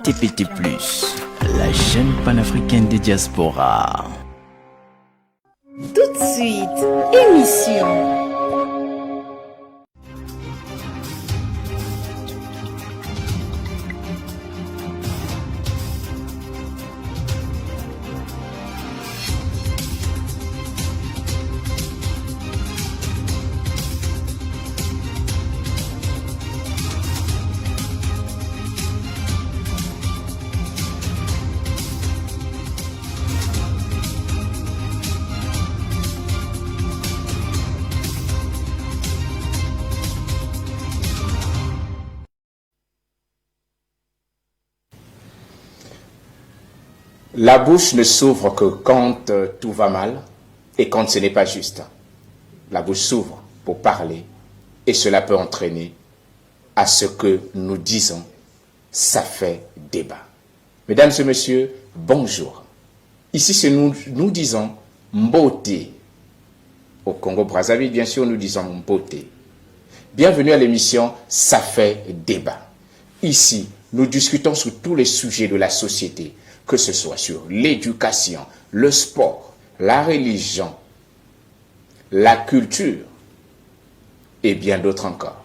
TPT+, la chaîne panafricaine des diasporas. Tout de suite, émission. La bouche ne s'ouvre que quand tout va mal et quand ce n'est pas juste. La bouche s'ouvre pour parler et cela peut entraîner à ce que nous disons, ça fait débat. Mesdames et messieurs, bonjour. Ici, c'est nous disons Mbote. Au Congo-Brazzaville, bien sûr, nous disons Mbote. Bienvenue à l'émission Ça fait débat. Ici, nous discutons sur tous les sujets de la société, que ce soit sur l'éducation, le sport, la religion, la culture et bien d'autres encore.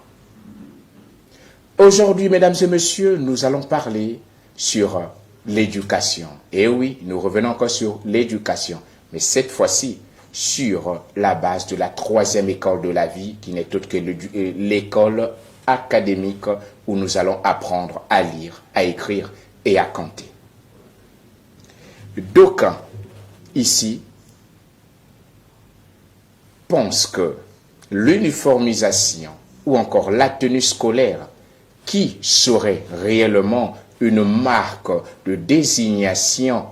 Aujourd'hui, mesdames et messieurs, nous allons parler sur l'éducation. Et oui, nous revenons encore sur l'éducation, mais cette fois-ci sur la base de la troisième école de la vie, qui n'est autre que l'école académique où nous allons apprendre à lire, à écrire et à compter. D'aucuns ici pensent que l'uniformisation ou encore la tenue scolaire, qui serait réellement une marque de désignation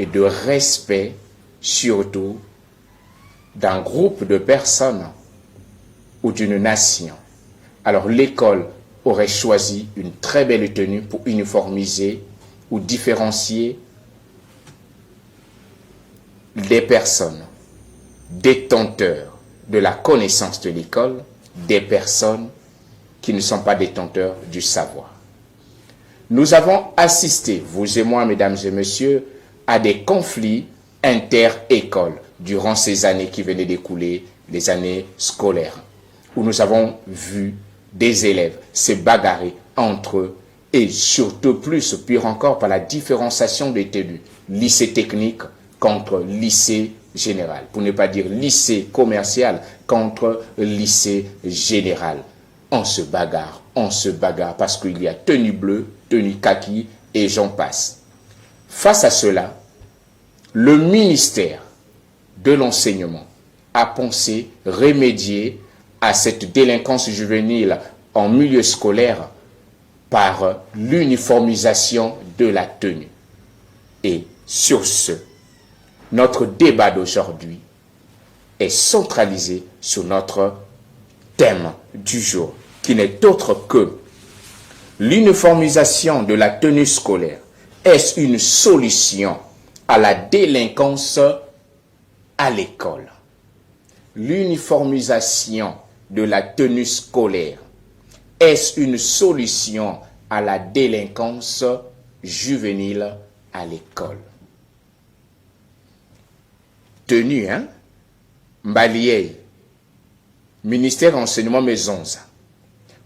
et de respect, surtout d'un groupe de personnes ou d'une nation. Alors l'école aurait choisi une très belle tenue pour uniformiser ou différencier des personnes détenteurs de la connaissance de l'école des personnes qui ne sont pas détenteurs du savoir. Nous avons assisté, vous et moi, mesdames et messieurs, à des conflits inter-écoles durant ces années qui venaient d'écouler, les années scolaires, où nous avons vu des élèves se bagarrer entre eux et surtout plus, pire encore, par la différenciation des tenues, lycée technique contre lycée général, pour ne pas dire lycée commercial contre lycée général. On se bagarre parce qu'il y a tenue bleue, tenue kaki et j'en passe. Face à cela, le ministère de l'enseignement a pensé remédier à cette délinquance juvénile en milieu scolaire par l'uniformisation de la tenue. Et sur ce, notre débat d'aujourd'hui est centralisé sur notre thème du jour, qui n'est autre que l'uniformisation de la tenue scolaire. Est-ce une solution à la délinquance à l'école? L'uniformisation de la tenue scolaire, est-ce une solution à la délinquance juvénile à l'école? Tenue, hein? Mbalier, ministère enseignement maisons.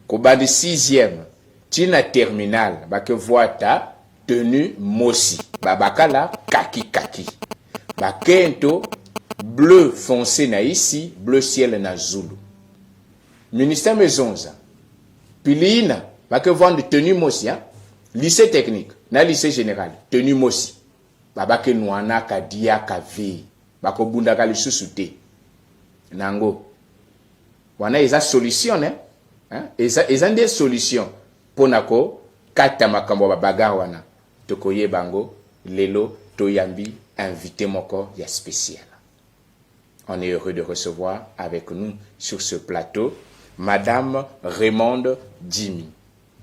Koba de 6e, tina terminal, bake voita, tenue mosi. Babakala, kaki. Bakento, bleu foncé na ici, bleu ciel na Zulu. Ministère maisons. Pilina, bake vendre tenue mosi, hein? Lycée technique, na lycée général, tenue mosi. Babake nouana kadia kavi. Bako bunda kali susute. Nango. Wana eza solution, hein? Eza des solutions. Ponako, kata makambo babagar wana. Tokoye bango, lelo, toyambi, invité moko ya spécial. On est heureux de recevoir avec nous sur ce plateau Madame Raymonde Djimi.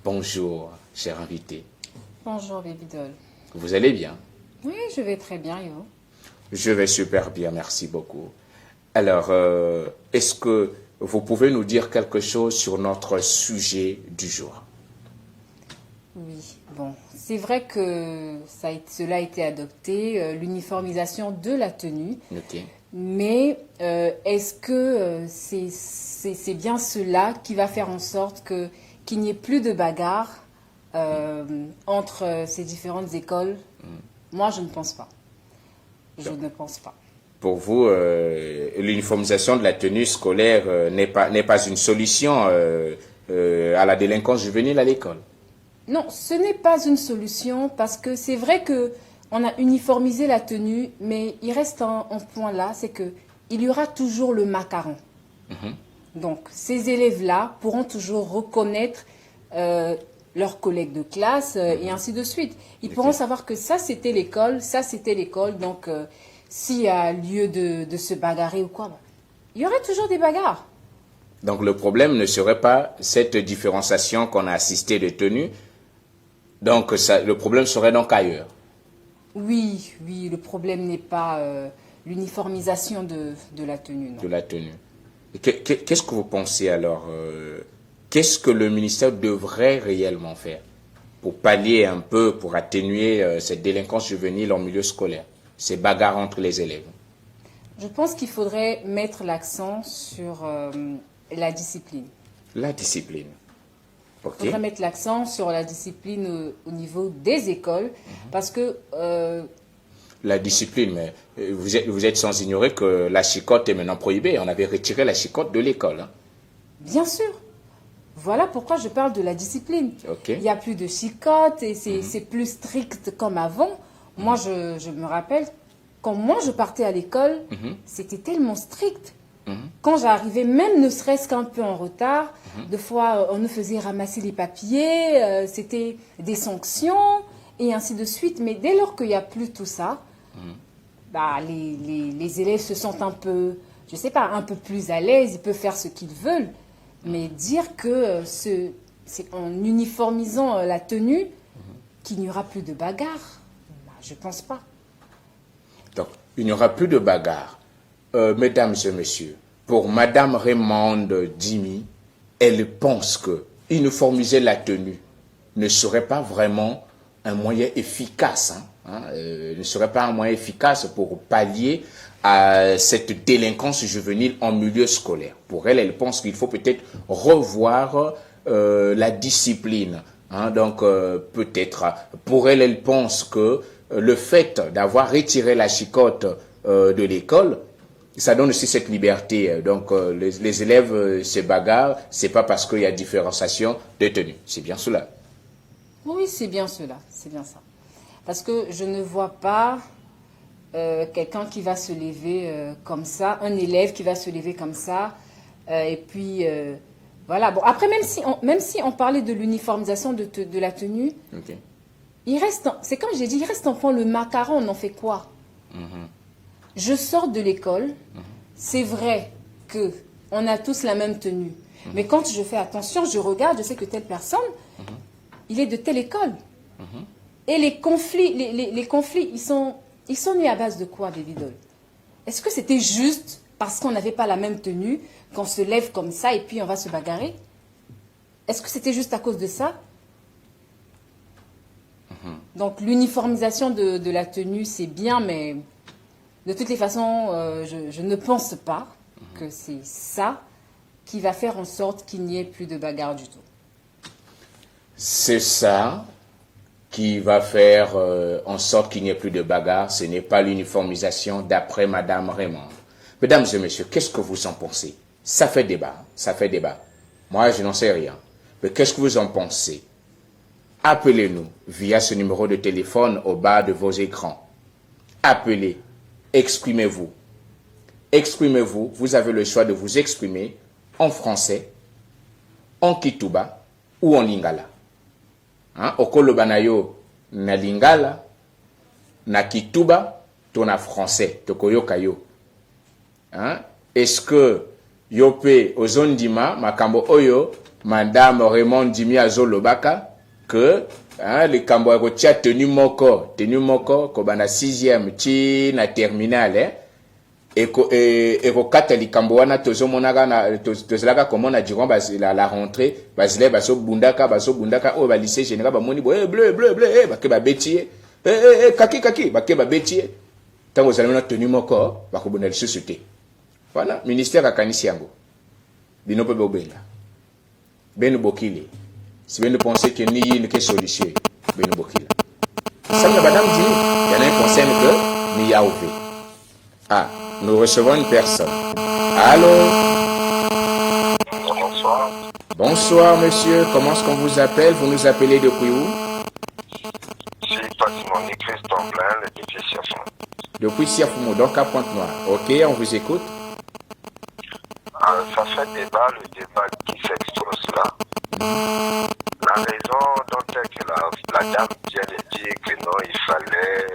Bonjour, cher invité. Bonjour, Bébidol. Vous allez bien? Oui, je vais très bien, yo. Je vais super bien, merci beaucoup. Alors, est-ce que vous pouvez nous dire quelque chose sur notre sujet du jour? Oui, bon, c'est vrai que cela a été adopté, l'uniformisation de la tenue, Ok. mais est-ce que c'est bien cela qui va faire en sorte qu'il n'y ait plus de bagarre entre ces différentes écoles? Moi, je ne pense pas. Je ne pense pas. Pour vous, l'uniformisation de la tenue scolaire n'est pas une solution à la délinquance juvénile à l'école? Non, ce n'est pas une solution parce que c'est vrai que on a uniformisé la tenue, mais il reste un point là, c'est que il y aura toujours le macaron. Donc, ces élèves-là pourront toujours reconnaître leurs collègues de classe et ainsi de suite. Ils pourront savoir que ça, c'était l'école, ça, c'était l'école. Donc, s'il y a lieu de se bagarrer ou quoi, il y aurait toujours des bagarres. Donc, le problème ne serait pas cette différenciation qu'on a assistée de tenue. Donc, le problème serait donc ailleurs. Oui, le problème n'est pas l'uniformisation de la tenue. Non. De la tenue. Qu'est-ce que vous pensez alors qu'est-ce que le ministère devrait réellement faire pour pallier un peu, pour atténuer cette délinquance juvénile en milieu scolaire, ces bagarres entre les élèves? Je pense qu'il faudrait mettre l'accent sur la discipline. La discipline. Il Ok. faudrait mettre l'accent sur la discipline au niveau des écoles parce que... La discipline, mais vous êtes sans ignorer que la chicotte est maintenant prohibée. On avait retiré la chicotte de l'école. Hein. Bien sûr. Voilà pourquoi je parle de la discipline. Ok. Il n'y a plus de chicotte et c'est plus strict comme avant. Moi, je me rappelle, quand moi je partais à l'école, c'était tellement strict. Quand j'arrivais, même ne serait-ce qu'un peu en retard, des fois on nous faisait ramasser les papiers, c'était des sanctions et ainsi de suite. Mais dès lors qu'il n'y a plus tout ça, bah, les élèves se sentent un peu, je sais pas, un peu plus à l'aise, ils peuvent faire ce qu'ils veulent. Mais dire que c'est en uniformisant la tenue qu'il n'y aura plus de bagarre, bah, je ne pense pas. Donc, il n'y aura plus de bagarre. Mesdames et messieurs, pour Madame Raymonde Dimi, elle pense que uniformiser la tenue ne serait pas vraiment un moyen efficace, ne serait pas un moyen efficace pour pallier à cette délinquance juvénile en milieu scolaire. Pour elle, elle pense qu'il faut peut-être revoir la discipline. Donc, peut-être, pour elle, elle pense que le fait d'avoir retiré la chicotte de l'école, ça donne aussi cette liberté. Donc, les élèves se bagarrent, c'est pas parce qu'il y a différenciation de tenue. C'est bien cela. Oui, c'est bien cela, c'est bien ça. Parce que je ne vois pas quelqu'un qui va se lever comme ça, un élève qui va se lever comme ça, et puis voilà. Bon, après, même si on parlait de l'uniformisation de la tenue, Okay. il reste, c'est comme j'ai dit, il reste enfant le macaron, on en fait quoi? Je sors de l'école, c'est vrai que on a tous la même tenue, mais quand je fais attention, je regarde, je sais que telle personne, il est de telle école. Et les conflits, les conflits, ils sont nés à base de quoi, Baby Doll? Est-ce que c'était juste parce qu'on n'avait pas la même tenue, qu'on se lève comme ça et puis on va se bagarrer? Est-ce que c'était juste à cause de ça? Donc l'uniformisation de la tenue, c'est bien, mais de toutes les façons, je ne pense pas que c'est ça qui va faire en sorte qu'il n'y ait plus de bagarre du tout. C'est ça qui va faire en sorte qu'il n'y ait plus de bagarre. Ce n'est pas l'uniformisation d'après Madame Raymonde. Mesdames et messieurs, qu'est-ce que vous en pensez? Ça fait débat, ça fait débat. Moi, je n'en sais rien. Mais qu'est-ce que vous en pensez? Appelez-nous via ce numéro de téléphone au bas de vos écrans. Appelez, exprimez-vous. Exprimez-vous, vous avez le choix de vous exprimer en français, en Kituba ou en Lingala. Okoloba yo na Lingala, na Kituba, to na français, tokoyoka yo. Est-ce que yope ozondima makambo oyo Madame Raymonde Dimi azolobaka que le kambo ya kotia tenue moko ko bana 6e ti na terminale ekokata likambo wana tozalaka komona durant la rentrée bazile bazobundaka oyo balycée général bamoni bo bleu bake babeti ye kaki bake babeti ye ntango ozali na tenu moko bakobunda lisusu te wana ministère akanisi yango bino mpe bobenga beno bokili si beno pense que ni yini ke solution beno bokila ça madame dit il y en a un concerne que ni yaouvé. Ah, nous recevons une personne. Allô? Bonsoir. Bonsoir, monsieur. Comment est-ce qu'on vous appelle? Vous nous appelez depuis où? Je suis Patimoni Christomblin, le défi Siafou. Depuis Siafou, donc à Pointe-Noire. Ok, on vous écoute. Ça fait débat, le débat qui s'expose là. La raison dont est que la dame vient de dire que non, il fallait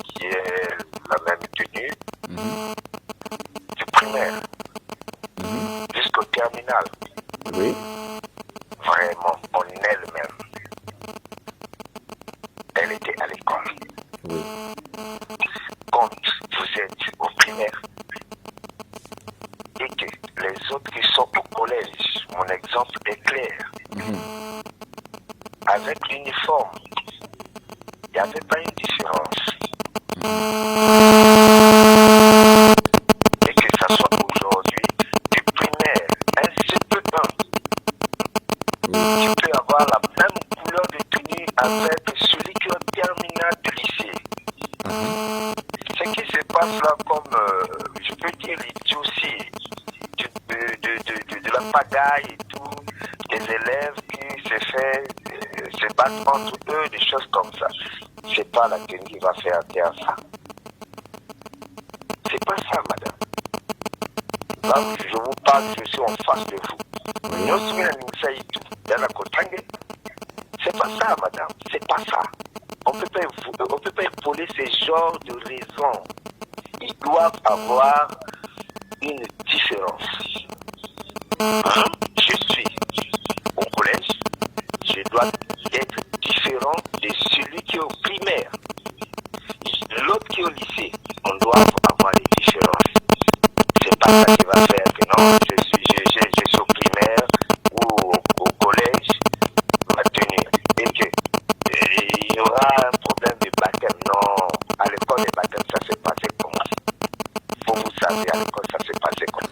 qu'il y ait la même tenue du primaire jusqu'au terminal. Oui. Vraiment, en elle-même. Elle était à l'école. Oui. Quand vous êtes au primaire et que les autres qui sont au collège, mon exemple est clair. Avec l'uniforme, il n'y avait pas une différence. Et que ça soit aujourd'hui du primaire, un CP1. Tu peux avoir la même couleur de tenue avec celui qui est en terminale de lycée. Ce qui se passe là comme, je peux dire, l'idiotie de la pagaille et tout, des élèves qui se battent entre eux, des choses comme ça. C'est pas la tenue qui va faire taire ça. C'est pas ça, madame. Là, je vous parle, je suis en face de vous. Nous sommes dans la Kotangue. C'est pas ça, madame. C'est pas ça. On peut pas épauler ces genres de raisons. Ils doivent avoir une différence. Je suis au collège, je dois être différent de celui qui est au primaire. L'autre qui est au lycée, on doit avoir des différences. C'est pas ça qui va faire que non, je suis au primaire ou au collège, ma tenue. Et que il y aura un problème de baptême. Non, à l'école des baptêmes, ça s'est passé comme ça. Faut vous savoir, à l'école, ça s'est passé comme ça.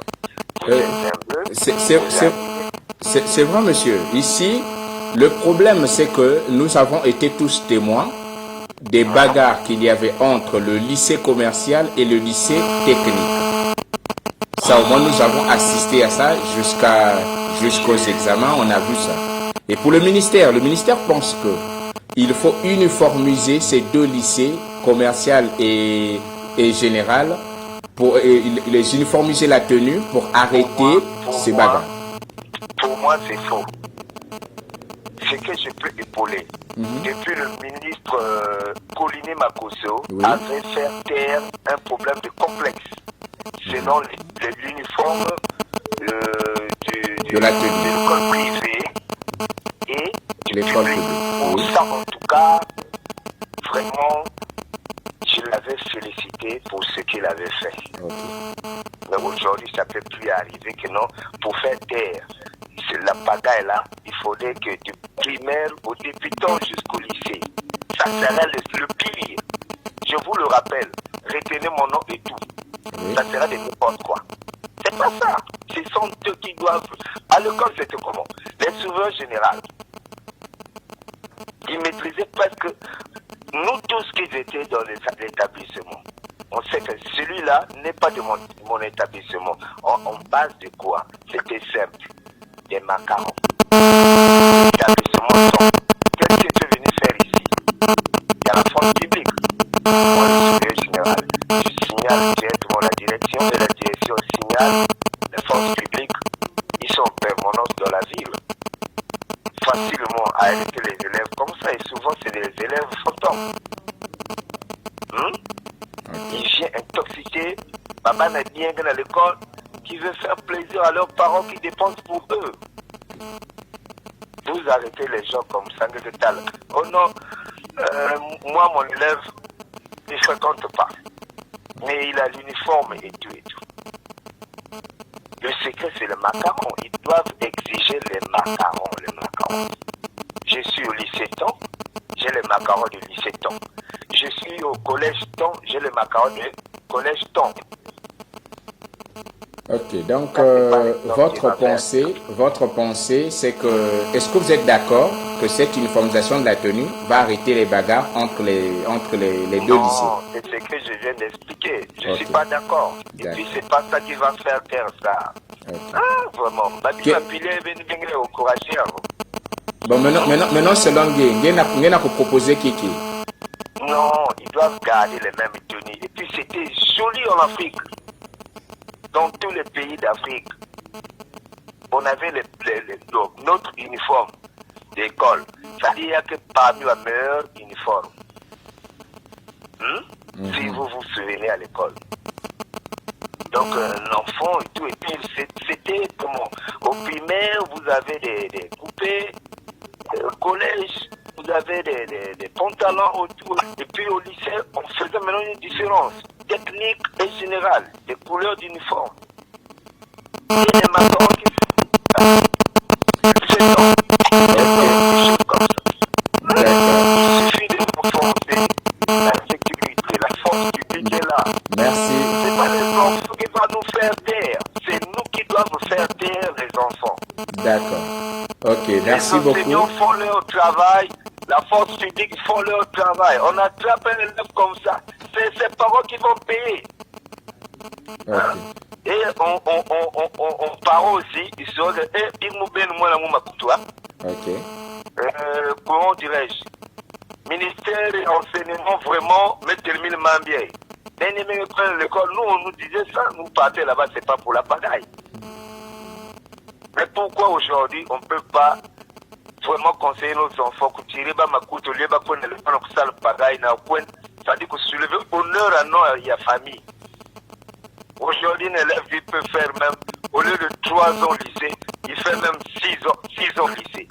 C'est vrai, monsieur. Ici, le problème, c'est que nous avons été tous témoins des bagarres qu'il y avait entre le lycée commercial et le lycée technique. Ça, au moins, nous avons assisté à ça jusqu'aux examens, on a vu ça. Et pour le ministère pense que il faut uniformiser ces deux lycées, commercial et général, pour les uniformiser la tenue pour arrêter ces bagarres. Pour moi, c'est faux. Ce que je peux épauler, depuis le ministre Coliné Makosso avait fait taire un problème de complexe selon l'uniforme de l'école privée et du l'école public. publique. Ça, en tout cas, vraiment, je l'avais félicité pour ce qu'il avait fait. Okay. Mais aujourd'hui, ça ne peut plus arriver que non. Pour faire taire la pagaille là, il faudrait que du primaire au débutant jusqu'au lycée, ça serait le pire. Je vous le rappelle, retenez mon nom et tout. Oui. Ça sera de n'importe quoi. C'est pas ça. Ce sont eux qui doivent. À l'école, c'était comment? Les souverains généraux, ils maîtrisaient presque. Nous tous qui étaient dans l'établissement, on sait que celui-là n'est pas de mon établissement. En base de quoi? C'était simple. Des macarons. L'établissement sont. Qu'est-ce que tu es venu faire ici? Il y a la force publique. Moi, le supérieur général, je signale directement la direction et la direction signale les forces publiques. Ils sont en permanence dans la ville. Facilement à arrêter les élèves comme ça. Et souvent, c'est des élèves fantômes. Ils viennent intoxiquer. Maman n'a bien à l'école qui veut faire plaisir à leurs parents qui dépensent pour eux. Vous arrêtez les gens comme ça, oh non, moi mon élève, il ne fréquente pas. Mais il a l'uniforme et tout et tout. Le secret, c'est le macaron. Ils doivent exiger les macarons, les macarons. Je suis au lycée Temps, j'ai les macarons du lycée Temps. Je suis au collège Temps, j'ai les macarons du collège Temps. Ok, donc votre pensée, c'est que, est-ce que vous êtes d'accord que cette uniformisation de la tenue va arrêter les bagarres entre les deux lycées? Non, c'est ce que je viens d'expliquer. Je ne suis pas d'accord. Et puis, c'est pas ça qui va faire taire ça. Okay. Ah, vraiment. Bon, maintenant selon Gué, n'a proposé Kiki. Non, ils doivent garder les mêmes tenues. Et puis, c'était joli en Afrique. Dans tous les pays d'Afrique, on avait notre uniforme d'école. C'est-à-dire que parmi les meilleurs uniformes. Si vous vous souvenez à l'école. Donc, l'enfant et tout. Et puis, c'était comment? Au primaire, vous avez des coupés. Au collège, vous avez des pantalons autour. Et puis, au lycée, on faisait maintenant une différence technique et générale des couleurs d'uniforme. Et les macarons qui c'est comme ça. Il suffit de renforcer la sécurité, la force publique est là. Merci. C'est pas les enfants qui vont nous faire taire, c'est nous qui doivent faire taire les enfants. D'accord. Ok, merci beaucoup. Les enseignants font leur travail, la force publique font leur travail. On attrape un élève comme ça, c'est ses parents qui vont payer. Okay. Et on parle aussi, ils sont de comment dirais-je, ministère et enseignement vraiment me termine bien. L'école, nous on nous disait ça, nous partions là-bas, c'est pas pour la bagaille. Mais pourquoi aujourd'hui on ne peut pas vraiment conseiller nos enfants que tirer ma coute au lieu de faire le bagaille, c'est-à-dire que soulever honneur à nos famille. Aujourd'hui, un élève il peut faire même, au lieu de 3 ans lycée, il fait même 6 ans lycée.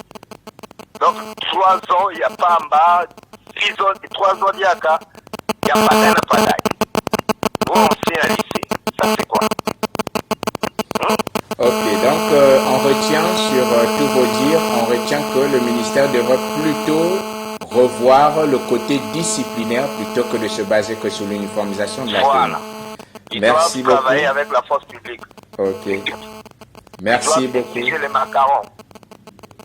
Donc 3 ans, il n'y a pas en bas, 6 ans, 3 ans, il n'y a pas d'ail. Nous, on sait un lycée. Ça, c'est quoi? Ok, donc on retient sur tous vos dires, on retient que le ministère devrait plutôt revoir le côté disciplinaire plutôt que de se baser que sur l'uniformisation de la tenue. Ils Merci doivent travailler beaucoup. avec la force publique. Ok. Merci Ils doivent beaucoup. exiger les macarons.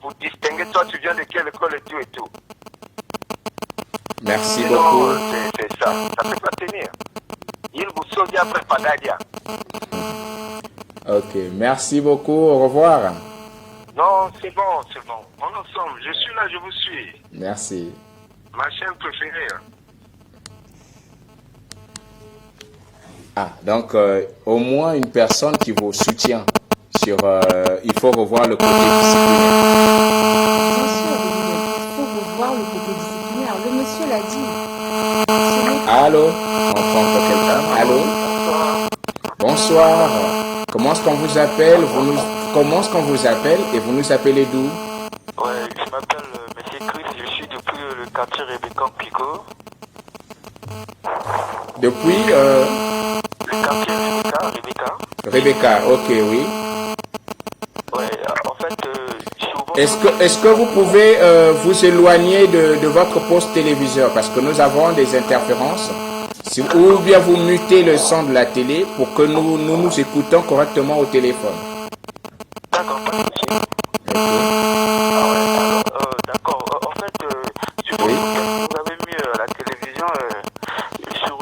Pour distinguer toi, tu viens de quelle école et tout et tout. Merci Sinon, beaucoup. c'est ça. Ça ne peut pas tenir. Il vous sauve après Pagadia. Ok, merci beaucoup. Au revoir. Non, c'est bon, c'est bon. On est ensemble. Je suis là, je vous suis. Merci. Ma chaîne préférée. Ah, donc au moins une personne qui vous soutient sur il faut revoir le côté disciplinaire. Bien sûr, il faut revoir le côté disciplinaire. Le monsieur l'a dit. Allô? On prend encore quelqu'un. Allô? Bonsoir. Comment est-ce qu'on vous appelle? Comment est-ce qu'on vous appelle et vous nous appelez d'où? Ouais, je m'appelle Monsieur Chris, je suis depuis le quartier Rebecca Pico. Depuis Le quartier Rebecca. Rebecca, ok, oui. Ouais, en fait, souvent... Est-ce que vous pouvez vous éloigner de votre poste téléviseur parce que nous avons des interférences ou bien vous mutez le son de la télé pour que nous écoutons correctement au téléphone. D'accord, pas de souci. D'accord, en fait, Oui. vous avez mis la télévision sur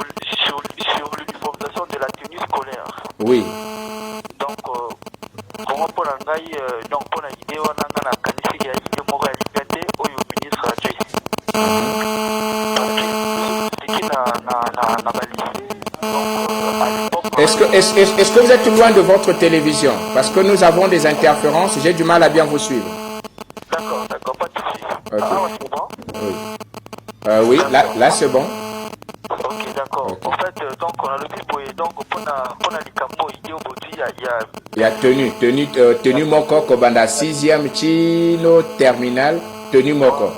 l'uniformisation de la tenue scolaire. Oui. Donc, comment pour l'engager, donc pour la vidéo, on a la qualifié à l'idée morale liberté au ministre adjoint. C'est qui n'a validé. Donc, à l'époque. Est-ce que vous êtes loin de votre télévision? Parce que nous avons des interférences, j'ai du mal à bien vous suivre. D'accord, pas de souci. Ok. Ah, ouais, c'est bon. Oui. Oui, là c'est bon. Ok, d'accord. Ok. En fait, donc on a le but donc pour les campo idée au bout Il y a tenue moko kobanda 6e chino terminal tenue moko.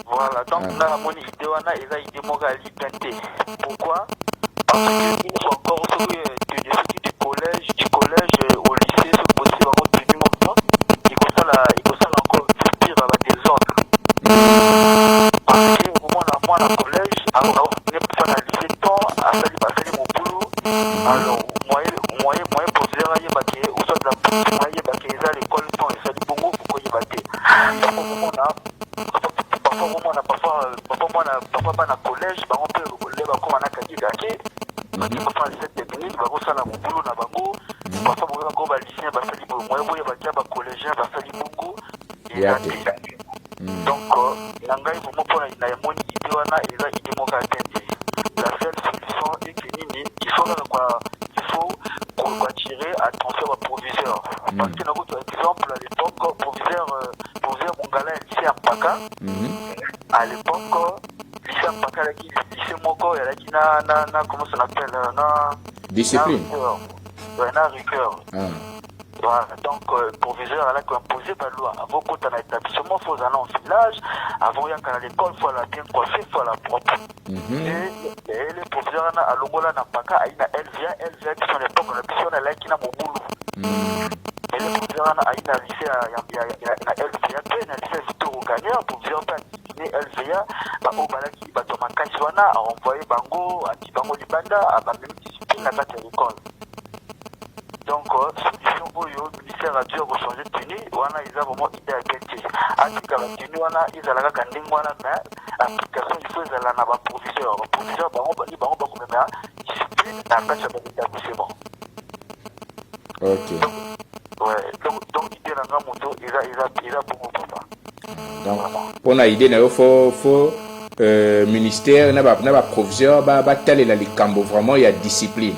Voilà, donc là, mon idée, on a idée morale liberté. Pourquoi? parce qu'il faut encore ceux du collège au lycée, ce possible en tenue mouvement, il faut ça encore pire à des ordres. Parce que au moment où moi dans le collège, alors on est pour faire le lycée temps, à faire mon boulot, alors moyen professeur y baquer ou soit la moyen baquer à l'école temps et ça du bon mot pourquoi y baquer. Donc au moment là, parfois pas dans le collège, on peut les comme on a qu'à dire parfois cette technique va ça la mon boulot na bango parfois on va encore lycée va faire du moyen moyen va collégien va faire du bongo et donc nangai vraiment pour na yamoni idée wana eza idée moka atteindre la seule solution est que nini il faut attirer attention au proviseur parce que dans votre exemple à l'époque proviseur Mongala lycée Ampaka à l'époque lycée Ampaka la lycée Moko ya la na comment ça s'appelle na discipline na rigueur. Voilà, donc le proviseur a imposé par loi. Avant qu'on ait un établissement, il faut aller en village. Avant qu'il y ait à l'école, il faut la bien coiffer, il faut la propre. Et le proviseur a l'ongola n'a pas qu'à il a LVA qui sont l'époque, on a pu faire la qui n'a mon boulot. Et le proviseur a une lycée, il y a LVA, il y a lycée Victor Gagnant, le proviseur a dessiné LVA, au balaki, Batoma Kassouana, a envoyé Bango, a dit Bango Libanda, a même discipline à l'école. Donc, solution pour le ministère a dû changer de tenue. Wana ils ont vraiment idée à quelque Antika la tenue wana ils ont la garding wana mais application il faut la na ba proviseur. Proviseur bango ba ko mema discipline na pas ça établissement. OK. Donc idée na moto ils a beaucoup papa. Donc pour na idée na faut ministère na ba proviseur ba telle la likambo vraiment il y a discipline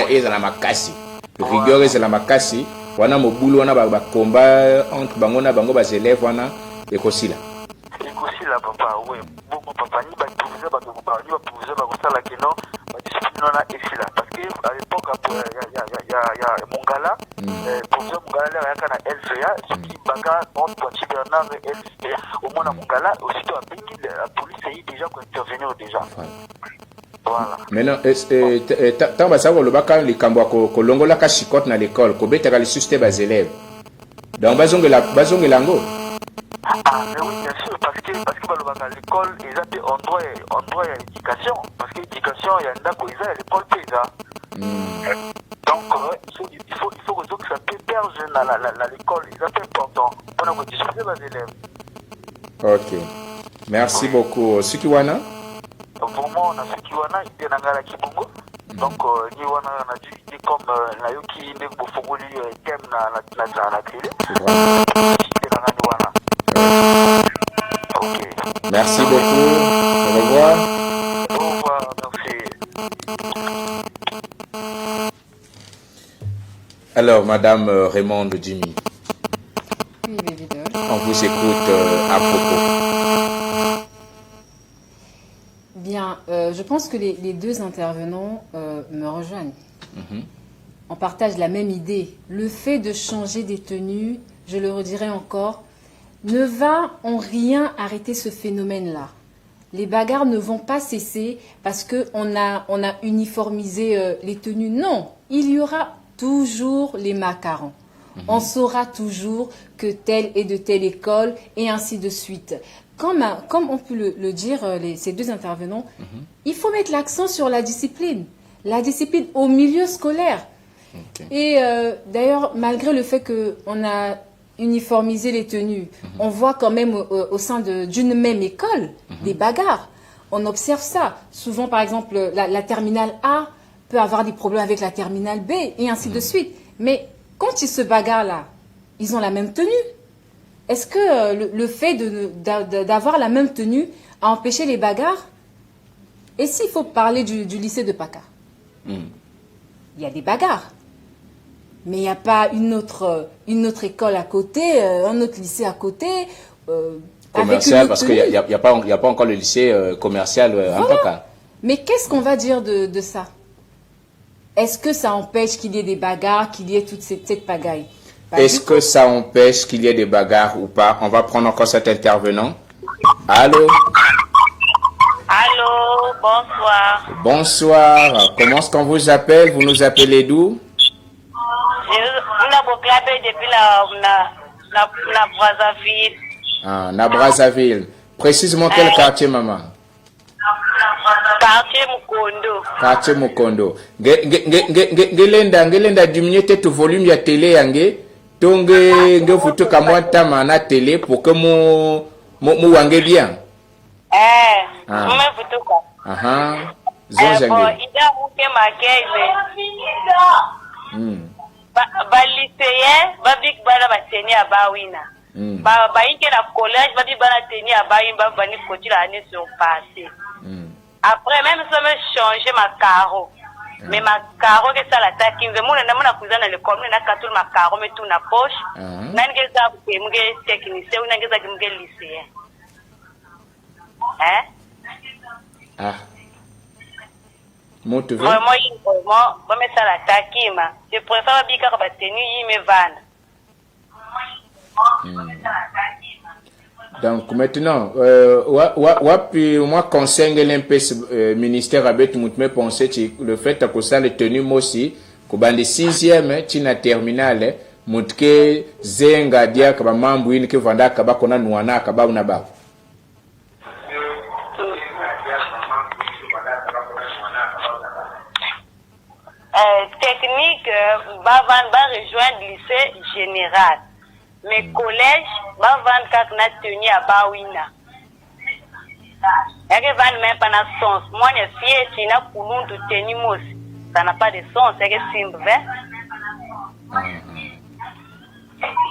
et za na makasi. Rigueur et la makasi wana mobulu wana ba combat entre bango na bango ba élèves wana ekosila papa oui bon papa ni ba proviseur ba ça la keno ba discipline wana exila parce que à l'époque il y a Mongala proviseur Mongala ya kana LVA ce qui baga entre Bernard et LVA au moins Mongala aussitôt à Bengi la police est déjà intervenir déjà. Voilà. Maintenant, tant que ça, on va les cambo ko longola ka chikote na l'école, ko betaka les susté bas élèves. Donc bazonge lango. Ah mais oui bien sûr parce que à l'école ils ont des endroits à l'éducation parce que l'éducation il y a un d'accord ils ont à l'école déjà. Donc il faut que ça peut perdre à l'école, ils ont important pour nous discuter les élèves. OK. Merci beaucoup. Sukiwana. Vraiment on a ce qui wana idée na ngala kibongo donc ni wana na dit comme na yoki ndeko bofongoli thème na télé idée na ngani wana. OK. Merci beaucoup. Au revoir. Au revoir, merci. Alors madame Raymond Jimmy. Oui, Bévidol. On vous écoute à propos. Bien, je pense que les deux intervenants me rejoignent. On partage la même idée. Le fait de changer des tenues, je le redirai encore, ne va en rien arrêter ce phénomène-là. Les bagarres ne vont pas cesser parce qu'on a uniformisé les tenues. Non, il y aura toujours les macarons. On saura toujours que telle est de telle école et ainsi de suite. Comme on peut le dire, ces deux intervenants, il faut mettre l'accent sur la discipline au milieu scolaire. Et d'ailleurs, malgré le fait qu'on a uniformisé les tenues, on voit quand même au sein d'une même école des bagarres. On observe ça. Souvent, par exemple, la terminale A peut avoir des problèmes avec la terminale B et ainsi de suite. Mais quand ils se bagarrent là, ils ont la même tenue. Est-ce que le fait d'avoir la même tenue a empêché les bagarres? Et s'il faut parler du lycée de Paka, il y a des bagarres. Mais il n'y a pas une autre école à côté, un autre lycée à côté. Commercial, parce qu'il n'y a pas encore le lycée commercial en Paka. Mais qu'est-ce qu'on va dire de ça? Est-ce que ça empêche qu'il y ait des bagarres, qu'il y ait toute cette pagaille? Est-ce que ça empêche qu'il y ait des bagarres ou pas? On va prendre encore cet intervenant. Allô? Allô? bonsoir. Bonsoir. Comment est-ce qu'on vous appelle? Vous nous appelez d'où? On a beaucoup appelé depuis la Brazzaville. Ah, na Brazzaville. Précisément quel quartier, maman? Quartier Mukondo. Quartier Mukondo. Ngelenda diminuer tu volume ya télé yange. Tonge futuka mwanta mana télé pour que mu wange bien. Mume futuka. Aha. Zonjange. Ida muke makeze. Ba lycéen, ba big bana ba teni abawina. Ba inke na collège, ba big bana teni abawina ba ni koti la année sur passé. Après même ça me changer ma caro. Mais ma caro que ça l'attaque, je me cousin à l'école, mais na katul ma caro mais tout na poche. Nangeza ke muge technicien ou nangeza ke muge lycéen. Hein? Ah. Moi, mais ça l'attaque, je préfère bien que je tenue me vendre. Donc maintenant, moi conseille l'MPS ministère avec tout me penser le fait que ça le tenu moi aussi que dans le 6e tina terminale mutke zenga dia kaba mambo ini ke vanda kaba kona nuana kaba unaba. Technique va rejoindre le lycée général. Mais collège, va vendre quand on a tenu à Bawina. Et que va même pas de sens. Moi, les filles, si n'a pas de tenu mousse, ça n'a pas de sens. C'est que simple,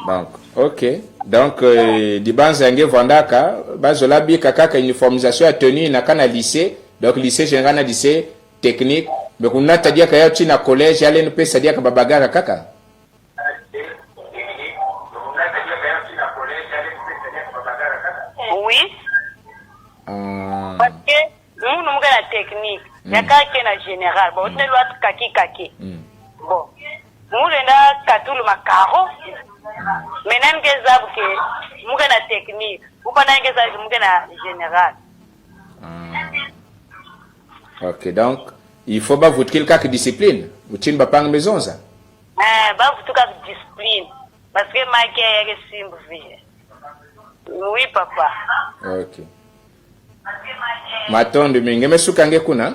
Donc, ok. Donc, di banzange vandaka, bazola bi kaka uniformisation a tenu na kana lycée. Donc, lycée général na lycée technique. Mais qu'on a dit qu'il y a un collège, il y a un peu de dire que babaga kaka. Oui. Parce que nous avons la technique. Il y a quelqu'un en général. Bon, on a kaki. Bon. Nous avons katul makaro. Mais nous avons la technique. Nous avons la général. Ok, donc, il faut pas vous quelqu'un qui discipline. Vous ne pas en maison, ça? Bah, vous tout discipline. Parce que ma guerre est simple. Oui, papa. Ok. Matonde mingi mesukange kuna?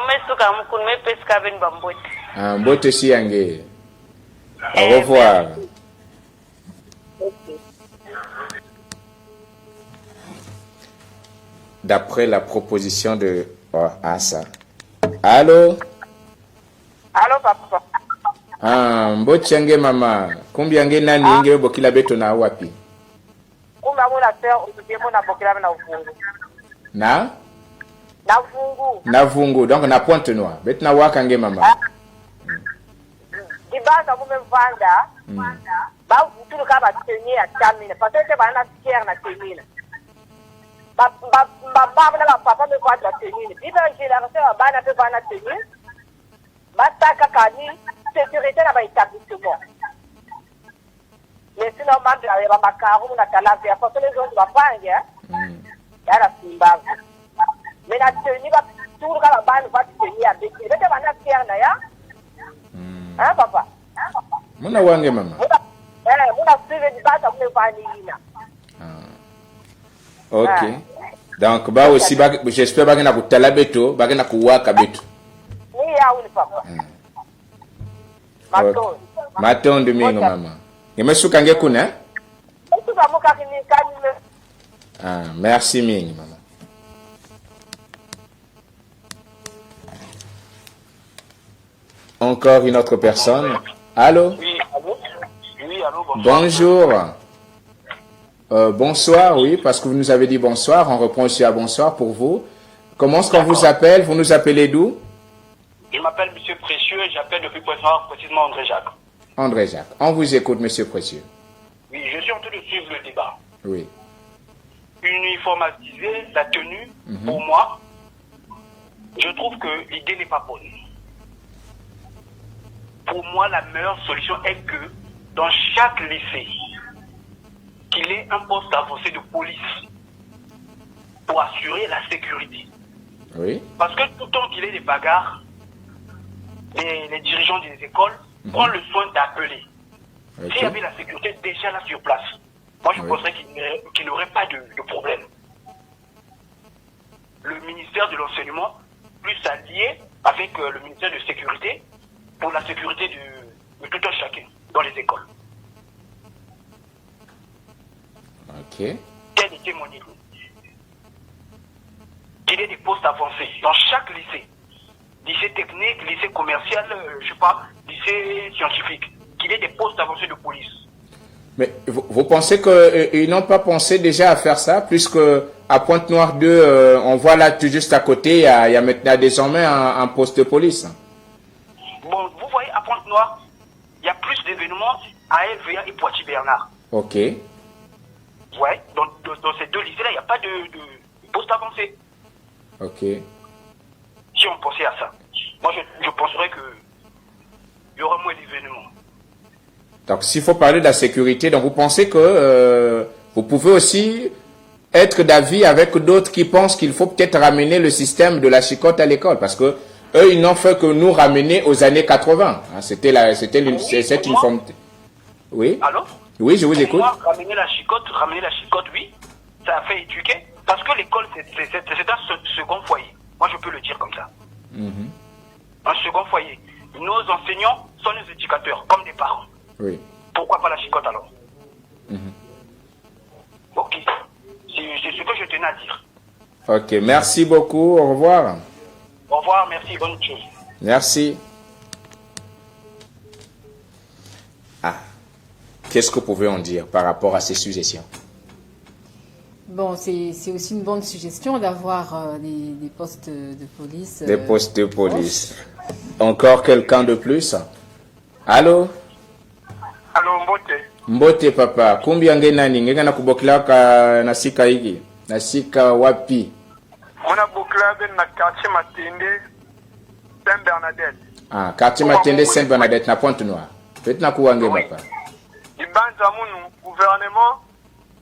Mesuka mukunu mepeska ben bambote. Ah, mbote si yange. Au revoir. D'après la proposition de Asa. Allô? Allô, papa. Ah, mbote yange mama. Kumbi yange nani inge bokila beto na wapi? Kumba muna seo utudiemo na bokila na ufungu. Na? Na ufungu. Na vungu. Donc na Pointe Noire. Bet na wakange mama. Dibaza mume vanda. Ba utulu kaba tenye ya chamina. Patete bana tiere na temina. Ba na papa me kwa tenye. Biba génération bana pe bana tenye. Mataka kani sécurité na ba établissement. Mais sinon man ya ba makaru na talavi. Parce que les gens va panga. Yara simba. Mais la tenue va tout kaba bana va tenye ya beki. Bete bana tiere na ya. Hein papa? Muna wange mama. Muna suivi di basa mune vanina. Ok. Donc ba aussi j'espère ba na kutala beto, ba na kuwaka beto. Ni ya uni papa. Maton. Maton de mingo mama. Ngemesuka nge kuna? Esuka muka kini kanime. Ah, merci mingi mama. Encore une autre personne. Allô? Oui, allô? Oui, allô, bonsoir. Bonjour. Bonsoir, oui, parce que vous nous avez dit bonsoir. On reprend aussi à bonsoir pour vous. Comment est-ce qu'on vous appelle? Vous nous appelez d'où? Je m'appelle Monsieur Précieux et j'appelle depuis Pointe-Noire, précisément André Jacques. André Jacques. On vous écoute, Monsieur Précieux. Oui, je suis en train de suivre le débat. Oui. Uniformiser la tenue, pour moi, je trouve que l'idée n'est pas bonne. Pour moi, la meilleure solution est que dans chaque lycée, qu'il ait un poste avancé de police pour assurer la sécurité. Oui. Parce que tout le temps qu'il y ait des bagarres, les dirigeants des écoles prennent le soin d'appeler. Ok. S'il y avait la sécurité déjà là sur place, moi je Oui. penserais qu'il n'y aurait pas de problème. Le ministère de l'enseignement plus allié avec le ministère de sécurité pour la sécurité de tout un chacun dans les écoles. Ok. Quel était mon idée? Qu'il y ait des postes avancés dans chaque lycée. Lycée technique, lycée commercial, je sais pas, lycée scientifique. Qu'il y ait des postes avancés de police. Mais vous pensez qu'ils n'ont pas pensé déjà à faire ça, puisque à Pointe-Noire 2, on voit là tout juste à côté, il y a maintenant désormais un poste de police. Bon, vous voyez, à Pointe-Noire, il y a plus d'événements à LVA et Poitiers-Bernard. Ok. Ouais, dans ces deux lycées-là, il n'y a pas de poste avancé. Ok. Si on pensait à ça, moi je penserais qu'il y aura moins d'événements. Donc s'il faut parler de la sécurité, donc vous pensez que vous pouvez aussi être d'avis avec d'autres qui pensent qu'il faut peut-être ramener le système de la chicotte à l'école, parce que eux, ils n'ont fait que nous ramener aux années 80. Hein, c'était une forme. Oui. Allô? Oui, je vous Pour écoute. moi, ramener la chicotte, oui, ça a fait éduquer. Parce que l'école, c'est un second foyer. Moi, je peux le dire comme ça. Un second foyer. Nos enseignants sont nos éducateurs, comme des parents. Oui. Pourquoi pas la chicotte alors? Ok. C'est ce que je tenais à dire. Ok, merci beaucoup. Au revoir. Au revoir, merci, bonne chose. Merci. Ah, qu'est-ce que vous pouvez en dire par rapport à ces suggestions? Bon, c'est aussi une bonne suggestion d'avoir des postes de police. Des postes de police. Encore quelqu'un de plus? Allô? Allô, Mbote. Mbote papa, kumbi yange nani? Ngeka na kubokilaka na sika hiki? Na sika wapi? Mwana bokila ben na quartier Matende, Saint-Bernadette. Ah, quartier Matende Saint-Bernadette na Pointe-Noire. Peut-être na kuwange papa. Ibanza munu gouvernement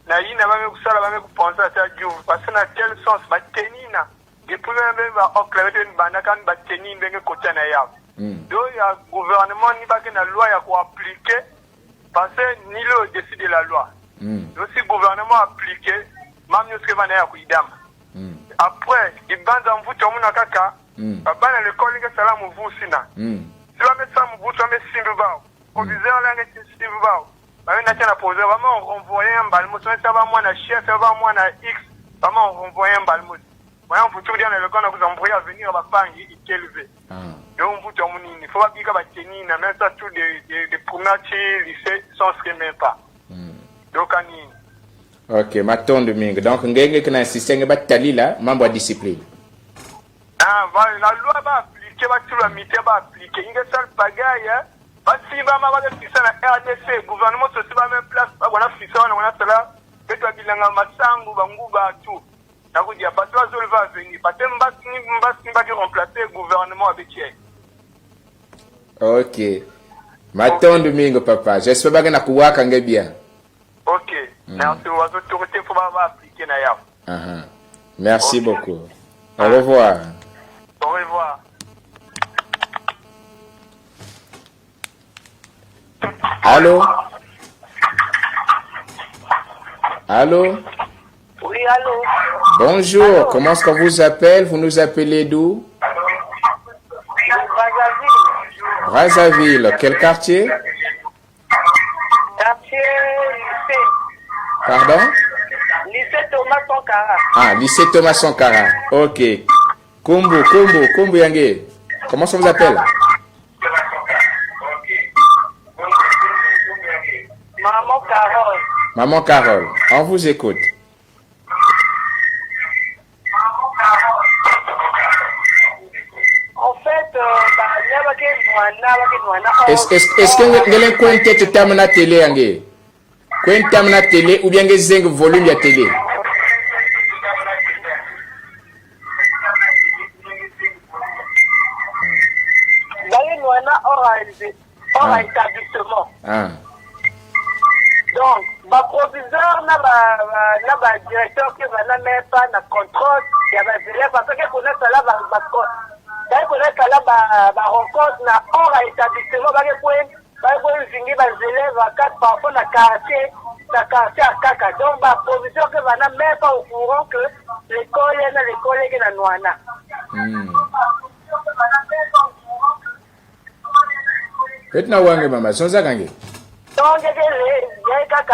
na yina bame kusala bame kupensa ta Diouf parce que na quel sens batenina depuis même ba oclavete ni bandaka ni bateni ndenge kota na ya. Do ya gouvernement ni ba na loi ya ko appliquer parce que ni le décide la loi. Donc si gouvernement appliquer mam nyo skeva na ya kuidama. Après ibanza mvuto muna kaka bana l'école nge sala muvusina. Si ba metsa mvuto ba simbi bao. Proviseur la nge simbi bao. On a posé vraiment on renvoyait un balmot, ça va moi na chef, ça va moi na X, vraiment on renvoyait un balmot. Moi on peut tout dire le camp nous embrouiller à venir va pas il élevé. Donc on peut il faut pas qu'il va tenir même ça tous des premiers lycée sans se même pas. Donc ani. Ok, maton domingue. Donc ngenge kana système ba talila membre discipline. Ah voilà, la loi va appliquer va tout la mité va appliquer. Il y a ça le pagaille hein. Parce que si on a un RDC, le gouvernement se trouve à même place, on a fait ça, on a fait là, et toi, il y a un massangu, bangouba, tout. Ça veut dire, parce que la zone va venir, parce que on va remplacer le gouvernement avec qui. Ok. Maton domingue, papa. J'espère que vous avez bien. Ok. Merci, aux autorités, il faut appliquer na. Merci beaucoup. Au revoir. Au revoir. Allô? Allô? Oui, allô? Bonjour, allô? Comment est-ce qu'on vous appelle? Vous nous appelez d'où? Brazzaville. Brazzaville. Quel quartier? Quartier lycée. Pardon? Lycée Thomas Sankara. Ah, lycée Thomas Sankara. Ok. Kumbu Yange. Comment ça vous appelle? Maman Carole. Maman Carole, on vous écoute. En fait, Est-ce que vous avez un tête termina télé Yange? Quand termina télé ou bien vous volume de télé? hors établissement. Donc, Proviseur na ba directeur qui va na même pas na contrôle ya ba élèves parce que connaît ça là ba connaît ça là ba rencontre na hors établissement ba que zingi ba élèves à quatre parfois na quartier à Kaka donc ba proviseur qui va na même pas au courant que l'école est na l'école est na Noana. Maintenant wange mama sonza kange. Donc, il y a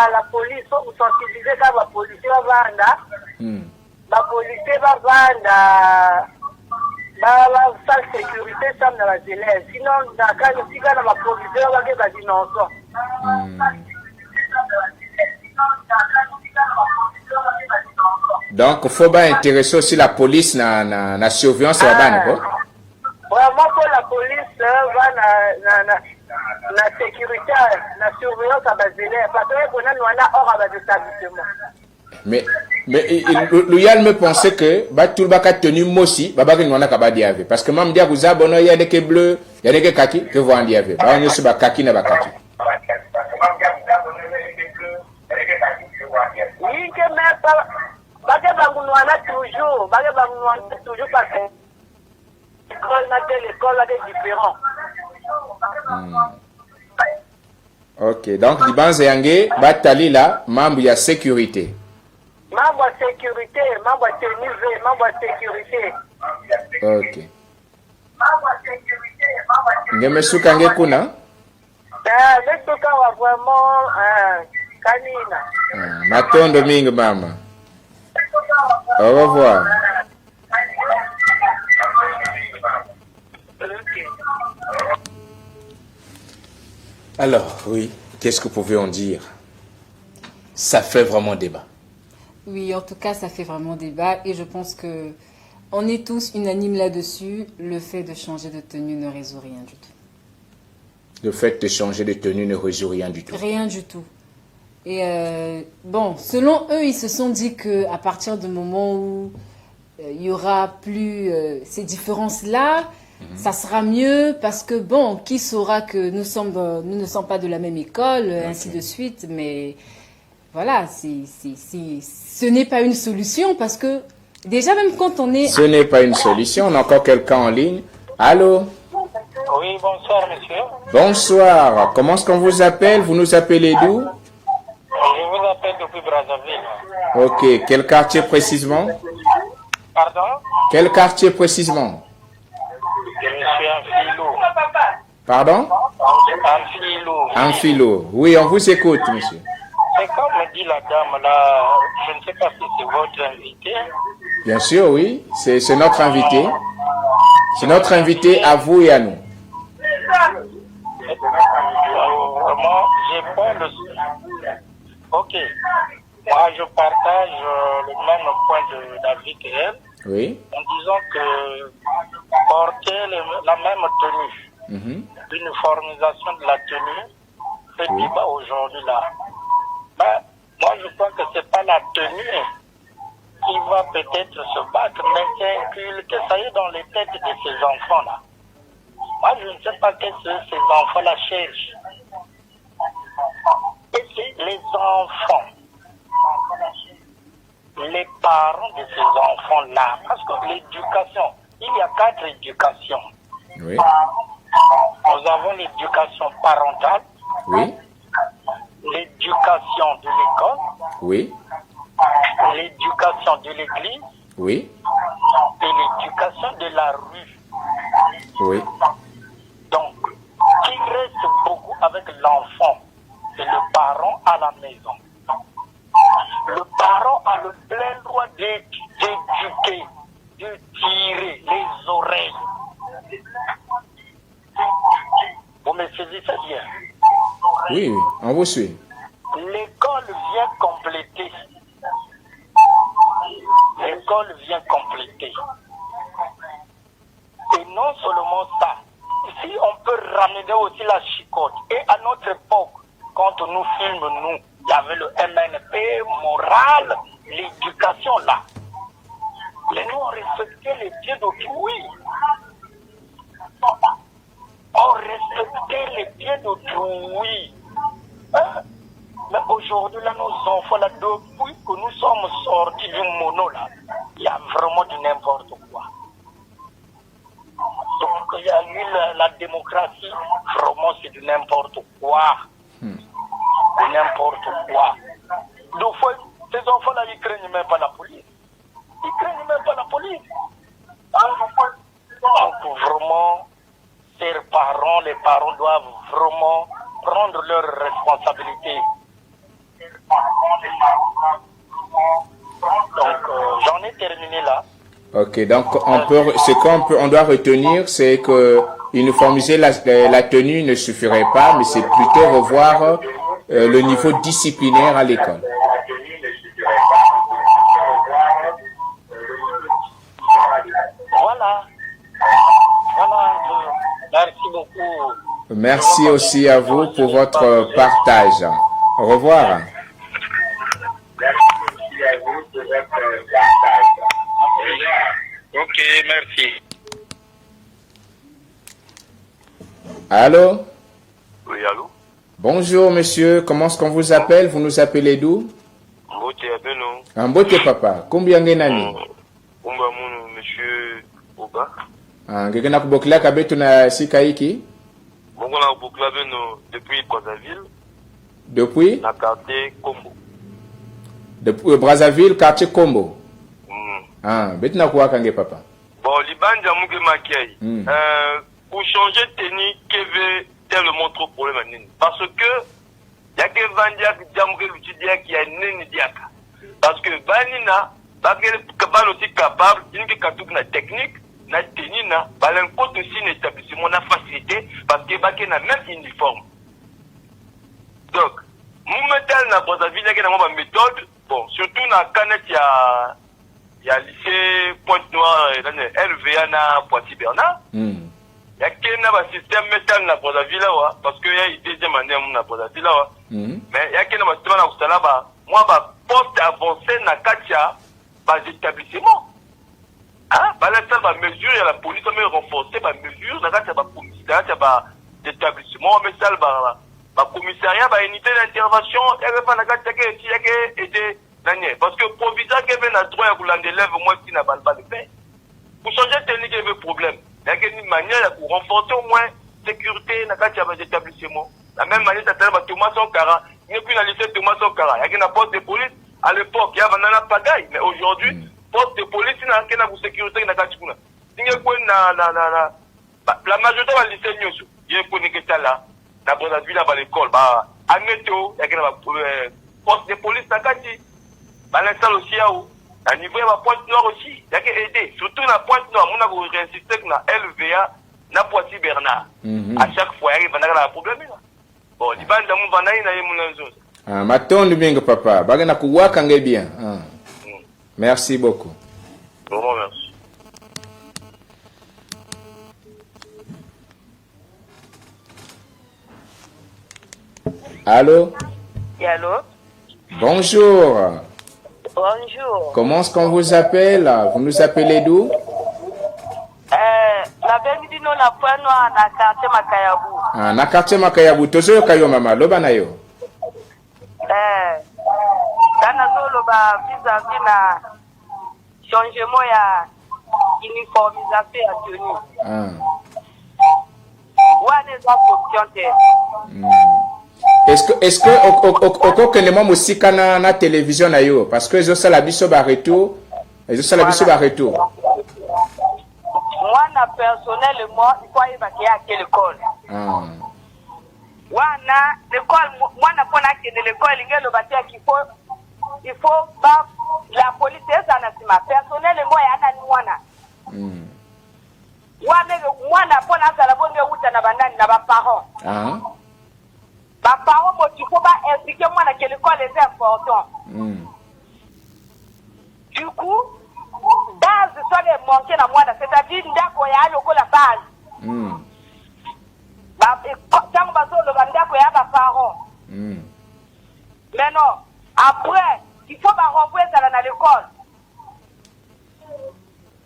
la police, il faut sensibiliser la police, la police va vendre la sécurité dans les élèves. Sinon, dans le cas de la police, il va être innocent. Donc, il faut bien intéresser aussi la police dans la surveillance. Vraiment, pour la police va la sécurité, la surveillance à Basile, parce qu'on a hors à l'établissement. Mais Loyal me pensait que tout le monde a tenu Mossi, parce que même dire vous il y a des que bleus, il y a des que kaki, que vous en diavez. Bah on est sur kaki n'a pas kaki. Oui, que même pas, toujours parce que l'école est différente. Ok, donc Liban Zeyangé, Batali là, membre de sécurité. Membre de sécurité, membre de tenue, membre de sécurité. Ok. Ngemesu kange kuna? Mesuka wa vraiment kanina. Matondo mingi mama. Au revoir. Alors, oui, qu'est-ce que pouvions dire? Ça fait vraiment débat. Oui, en tout cas, ça fait vraiment débat et je pense que on est tous unanimes là-dessus. Le fait de changer de tenue ne résout rien du tout. Le fait de changer de tenue ne résout rien du tout. Rien du tout. Et bon, selon eux, ils se sont dit qu'à partir du moment où il y aura plus ces différences-là, ça sera mieux parce que, bon, qui saura que nous ne sommes pas de la même école, ainsi de suite. Mais voilà, ce n'est pas une solution parce que déjà, même quand on est... Ce n'est pas une solution. On a encore quelqu'un en ligne. Allô? Oui, bonsoir, monsieur. Bonsoir. Comment est-ce qu'on vous appelle? Vous nous appelez d'où? Je vous appelle depuis Brazzaville. Ok. Quel quartier précisément? Pardon? Quel quartier précisément? Je suis Amphilo. Pardon? Amphilo. Amphilo. Oui, on vous écoute, monsieur. C'est comme me dit la dame là, je ne sais pas si c'est votre invité. Bien sûr, oui. C'est notre invité. C'est notre invité à vous et à nous. Vraiment, j'ai pas le... Ok. Moi, je partage le même point d'avis qu'elle. Oui. En disant que porter la même tenue, l'uniformisation de la tenue, c'est débat aujourd'hui là. Ben, moi, je crois que c'est pas la tenue qui va peut-être se battre, mais c'est inculqué, ça y est, dans les têtes de ces enfants-là. Moi, je ne sais pas qu'est-ce que ces enfants-là cherchent. Et c'est les enfants, les parents de ces enfants-là, parce que l'éducation, il y a 4 éducations. Oui. Nous avons l'éducation parentale, Oui. l'éducation de l'école, Oui. l'éducation de l'église Oui. et l'éducation de la rue. Oui. Donc, qui reste beaucoup avec l'enfant, c'est le parent à la maison. Le parent a le plein droit d'éduquer, de tirer les oreilles. Vous me saisissez bien? Oui, oui, on vous suit. L'école vient compléter. L'école vient compléter. Et non seulement ça, si on peut ramener aussi la chicote. Et à notre époque, quand nous filmons, nous, il y avait le MNP, moral, l'éducation là. Mais nous, on respectait les pieds d'autrui. On respectait les pieds d'autrui. Hein? Mais aujourd'hui, là, nos enfants, là, depuis que nous sommes sortis du mono, là, il y a vraiment du n'importe quoi. Donc, il y a eu la démocratie, vraiment, c'est du n'importe quoi. De n'importe quoi. Donc, ces enfants-là, ils craignent même pas la police. Ils craignent même pas la police. Donc, vraiment, les parents doivent vraiment prendre leurs responsabilités. Donc, j'en ai terminé là. Ok, donc on doit retenir, c'est que uniformiser la tenue ne suffirait pas, mais c'est plutôt revoir le niveau disciplinaire à l'école. Voilà. Merci beaucoup. Merci aussi à vous pour votre partage. Au revoir. Merci à vous pour votre partage. Ok, merci. Allô? Oui, allô? Bonjour monsieur, comment est-ce qu'on vous appelle? Vous nous appelez d'où? Mbote Abeno. Mbote papa, combien ngenani? Monsieur Oba. Ngekena kubokila kabetu na sika hiki? Bongo na kubokila beno depuis Brazzaville. Depuis? Na quartier Kombo. Depuis Brazzaville, quartier Kombo. Betu na kuwaka nge papa. Bon, Libanja Muge Makiai. Pour changer de tenue, qu'est-ce tellement trop problème à Nini. Parce que, il y a que Vandia qui a Nini Diaka. Parce que Vanina, Bakel aussi capable, il y a une technique, na tenue, balancote aussi un établissement, na facilité, parce que Bakel n'a même uniforme. Donc, Moumetal na Brazzaville, il y a une méthode, bon, surtout na Canet, il y a lycée Pointe-Noire, LVA na Poissy-Bernard. Il y a un système métal na Brazzaville parce qu'il y a une deuxième année na Brazzaville mais il y a un système na Kusala moi poste avancé na Katia bas établissement hein bah là ça va mesure la police va renforcer ba mesure na Katia ba commissariat ba établissement mais ça ba commissariat ba unité d'intervention il va pas na Katia que aider nanye parce que proviseur qui vient na droit ya kulanda élève moi qui n'a pas de paix pour changer technique il y a un problème. Il y a une manière pour renforcer au moins la sécurité dans les établissements. La même manière, c'est Thomas Sankara. Il n'y a plus dans le lycée Thomas Sankara. Il y a une poste de police. À l'époque, il y avait un pagaille. Mais aujourd'hui, poste de police, il y a une sécurité dans le il y a la majorité du lycée, il y a une là. Dans Brazzaville, à l'école. À Neto, il y a un poste de police dans le l'instal aussi, à niveau de la Pointe-Noire aussi, il y a qu'à aider. Surtout dans la Pointe-Noire, on a réinsisté dans la LVA, dans Poissy-Bernard. À chaque fois, il y a un problème. Bon, il y a un problème. Matondo bingo papa, bagana kuwaka nge bien. Merci beaucoup. Bon, merci. Allô? Et allô? Bonjour. Bonjour. Comment est-ce qu'on vous appelle? Vous nous appelez d'où? La Bemidino na Pointe Noire na quartier Makayabu. Na quartier Makayabu. Tozo kayo mama, loba na yo. Dana zolo ba vis-à-vis na changement ya uniformisation ya tenue. Wane za option te. Est-ce que okokende musika na télévision na yo parce que zo sala biso ba retour moi na personnellement il faut y baquer à quelle école wana l'école moi na pona que l'école ngelo batia il faut ba la police ça na sima personnellement ya na ni wana wana pona sala bonge uta na bandani na ba parents ma parole, il faut pas expliquer moi que l'école est important. Du coup, base soit de manquer dans moi, c'est-à-dire ndako ya loko la base. Quand on va sur le ndako ya ba parents. Mais non, après, il faut pas renvoyer ça dans l'école.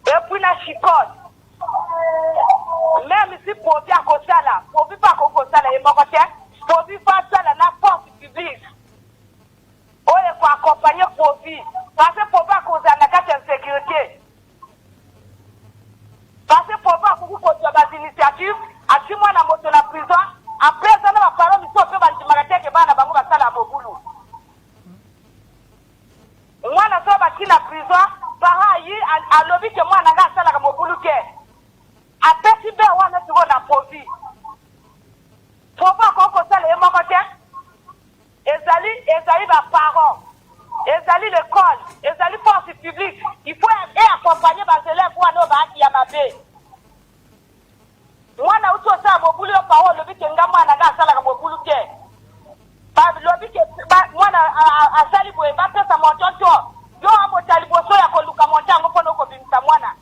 Et puis la chicote. Même si pour bien qu'on ça là, pour pas qu'on ça là, il m'a pour vivre ça dans la force publique. basala mobulu mwana so bati na prison para yi alobi ke mwana nga asalaka mobulu ke apesi be wana siko na provi fofa kokosala ye moko te ezali baparent ezali l'école ezali force publique il faut accompagner baélèves wana oyo baaki ya mabe mwana uti osala mobulu yo pao olobi ke nga mwana nga asalaka mobulu te balobi ke mwana asali boye bapesa montonto yo abota liboso ya koluka monto yango mpona okobimisa mwana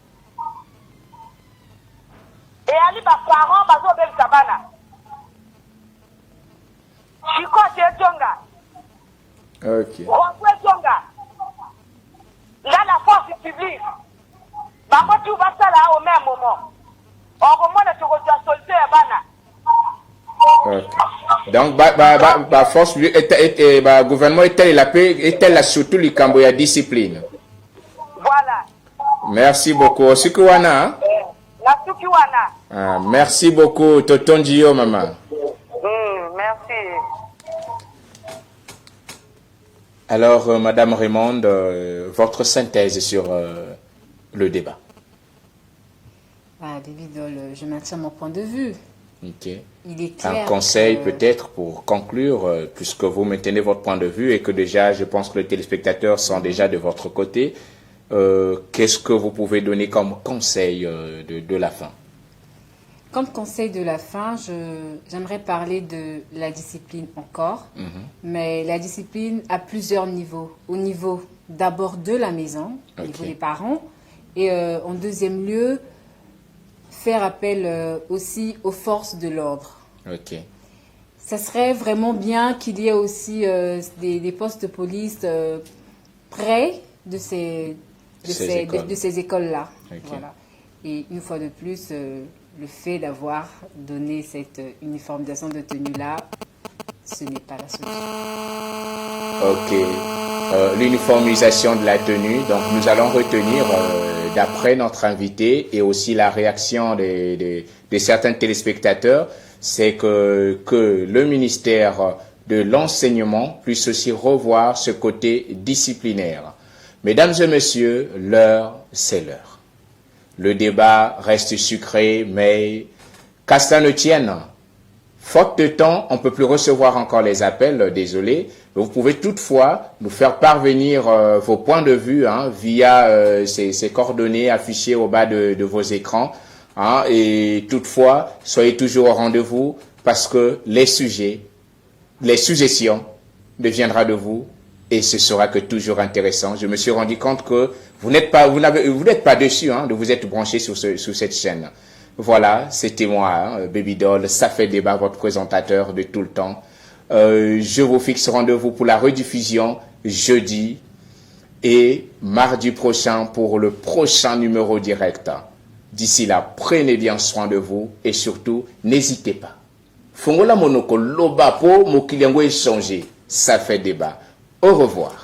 eyali baparent bazobebisa bana chikote etonga Rwanda etonga nga la force publique bango tu basala au même moment okomona tokozwa solution ya bana. Donc, force gouvernement est-elle surtout le cambo ya discipline? Voilà. Merci beaucoup. Sukiwana. La Sukiwana. Merci beaucoup, Totonjio, maman. Merci. Alors, Madame Raymond, votre synthèse sur le débat. David, je maintiens mon point de vue. Ok. Il est clair un conseil peut-être pour conclure, puisque vous maintenez votre point de vue et que déjà, je pense que les téléspectateurs sont déjà de votre côté. Qu'est-ce que vous pouvez donner comme conseil de la fin? Comme conseil de la fin, j'aimerais parler de la discipline encore, mais la discipline à plusieurs niveaux. Au niveau d'abord de la maison, au niveau des parents, et en deuxième lieu, faire appel aussi aux forces de l'ordre. Ok. Ça serait vraiment bien qu'il y ait aussi des postes de police près de ces écoles-là. Okay. Voilà. Et une fois de plus, le fait d'avoir donné cette uniformisation de tenue-là, ce n'est pas la solution. Ok. L'uniformisation de la tenue, donc nous allons retenir, d'après notre invité et aussi la réaction de certains téléspectateurs, c'est que le ministère de l'enseignement puisse aussi revoir ce côté disciplinaire. Mesdames et messieurs, l'heure, c'est l'heure. Le débat reste sucré, mais qu'à cela ne tienne, faute de temps, on ne peut plus recevoir encore les appels, désolé. Vous pouvez toutefois nous faire parvenir vos points de vue via ces coordonnées affichées au bas de vos écrans. Et toutefois, soyez toujours au rendez-vous parce que les suggestions deviendront de vous et ce sera que toujours intéressant. Je me suis rendu compte que vous n'êtes pas dessus, de vous être branché sur cette chaîne. Voilà, c'était moi, Baby Doll, ça fait débat, votre présentateur de tout le temps. Je vous fixe rendez-vous pour la rediffusion jeudi et mardi prochain pour le prochain numéro direct. D'ici là, prenez bien soin de vous et surtout, n'hésitez pas. Fongola monoko loba po mokiliango échanger, ça fait débat. Au revoir.